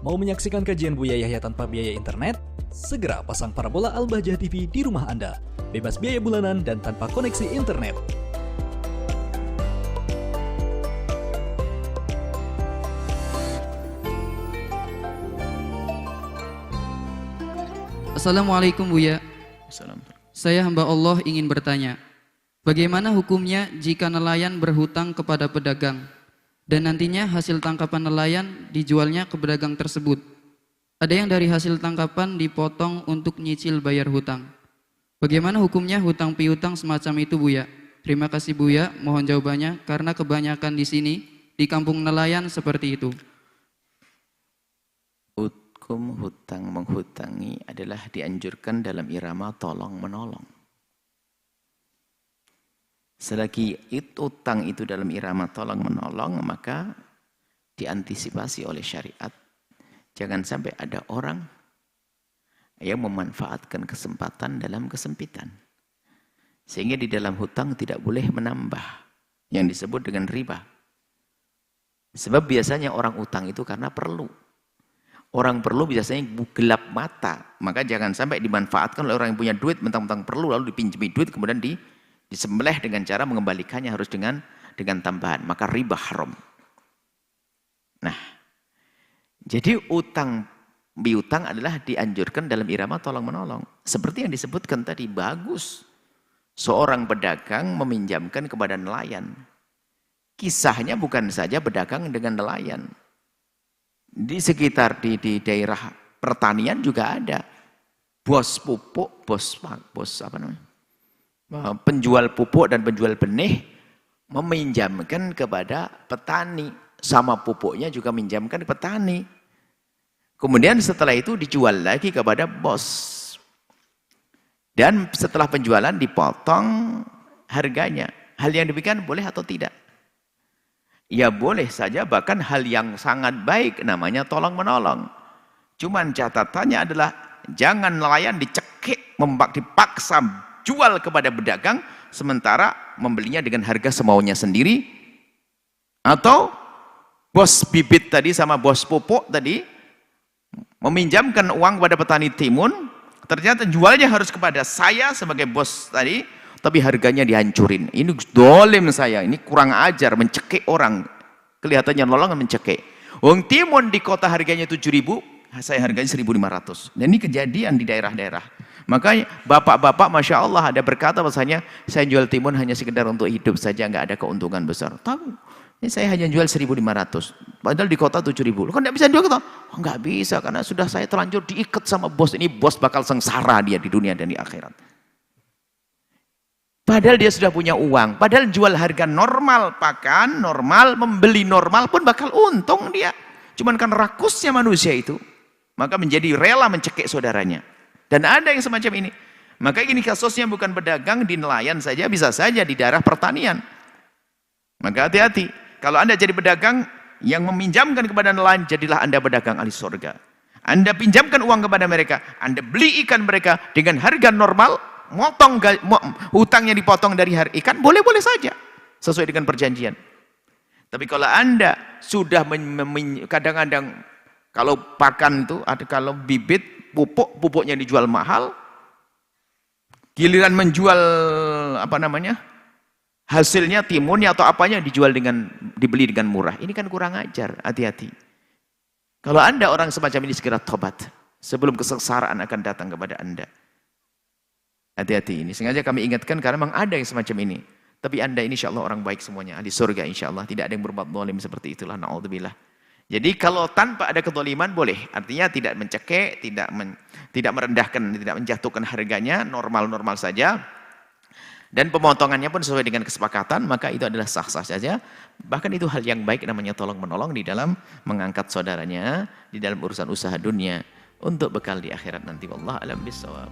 Mau menyaksikan kajian Buya Yahya tanpa biaya internet? Segera pasang parabola Al-Bahjah TV di rumah Anda. Bebas biaya bulanan dan tanpa koneksi internet. Assalamualaikum Buya. Assalamualaikum. Saya hamba Allah ingin bertanya, bagaimana hukumnya jika nelayan berhutang kepada pedagang dan nantinya hasil tangkapan nelayan dijualnya ke pedagang tersebut? Ada yang dari hasil tangkapan dipotong untuk nyicil bayar hutang. Bagaimana hukumnya hutang piutang semacam itu Buya? Terima kasih Buya, mohon jawabannya karena kebanyakan di sini di kampung nelayan seperti itu. Hukum hutang menghutangi adalah dianjurkan dalam irama tolong menolong. Selagi utang itu dalam irama tolong menolong, maka diantisipasi oleh syariat. Jangan sampai ada orang yang memanfaatkan kesempatan dalam kesempitan. Sehingga di dalam hutang tidak boleh menambah yang disebut dengan riba. Sebab biasanya orang utang itu karena perlu. Orang perlu biasanya gelap mata, maka jangan sampai dimanfaatkan oleh orang yang punya duit, mentang-mentang perlu lalu dipinjami duit kemudian disembelih dengan cara mengembalikannya harus dengan tambahan, maka riba haram. Nah, jadi utang piutang adalah dianjurkan dalam irama tolong menolong. Seperti yang disebutkan tadi, bagus seorang pedagang meminjamkan kepada nelayan. Kisahnya bukan saja pedagang dengan nelayan. Di sekitar di daerah pertanian juga ada bos pupuk, penjual pupuk dan penjual benih meminjamkan kepada petani, sama pupuknya juga minjamkan ke petani. Kemudian setelah itu dijual lagi kepada bos. Dan setelah penjualan dipotong harganya. Hal yang demikian boleh atau tidak? Ya boleh saja, bahkan hal yang sangat baik namanya tolong menolong. Cuman catatannya adalah jangan nelayan dicekik, dipaksa jual kepada pedagang sementara membelinya dengan harga semaunya sendiri. Atau bos bibit tadi sama bos pupuk tadi meminjamkan uang kepada petani timun, ternyata jualnya harus kepada saya sebagai bos tadi, tapi harganya dihancurin. Ini dolim saya, ini kurang ajar, mencekik orang. Kelihatannya nolong mencekik. Wong timun di kota harganya 7.000, saya harganya 1.500. Dan ini kejadian di daerah-daerah. Makanya bapak-bapak Masya Allah ada berkata bahasanya, saya jual timun hanya sekedar untuk hidup saja, nggak ada keuntungan besar. Tahu, ini saya hanya jual 1.500. Padahal di kota 7.000. Kan nggak bisa jual kata? Oh, nggak bisa, karena sudah saya terlanjur diikat sama bos. Ini bos bakal sengsara dia di dunia dan di akhirat. Padahal dia sudah punya uang, padahal jual harga normal, pakan normal, membeli normal pun bakal untung dia. Cuman kan rakusnya manusia itu, maka menjadi rela mencekik saudaranya. Dan ada yang semacam ini. Maka ini kasusnya bukan pedagang di nelayan saja, bisa saja di daerah pertanian. Maka hati-hati, kalau Anda jadi pedagang yang meminjamkan kepada nelayan, jadilah Anda pedagang ahli surga. Anda pinjamkan uang kepada mereka, Anda beli ikan mereka dengan harga normal, hutangnya dipotong dari harga ikan, boleh-boleh saja sesuai dengan perjanjian. Tapi kalau Anda sudah kadang-kadang kalau pakan itu ada, kalau bibit pupuknya dijual mahal, giliran menjual hasilnya timunnya atau apanya dibeli dengan murah. Ini kan kurang ajar, hati-hati. Kalau Anda orang semacam ini segera tobat sebelum kesengsaraan akan datang kepada Anda. Hati-hati, ini sengaja kami ingatkan karena memang ada yang semacam ini. Tapi Anda ini insya Allah orang baik semuanya, ahli surga insya Allah. Tidak ada yang berbuat zalim seperti itulah, na'udzubillah. Jadi kalau tanpa ada kezaliman boleh. Artinya tidak mencekik, tidak merendahkan, tidak menjatuhkan harganya, normal-normal saja. Dan pemotongannya pun sesuai dengan kesepakatan, maka itu adalah sah-sah saja. Bahkan itu hal yang baik namanya tolong-menolong di dalam mengangkat saudaranya, di dalam urusan usaha dunia, untuk bekal di akhirat nanti. Wallahu a'lam bishawab.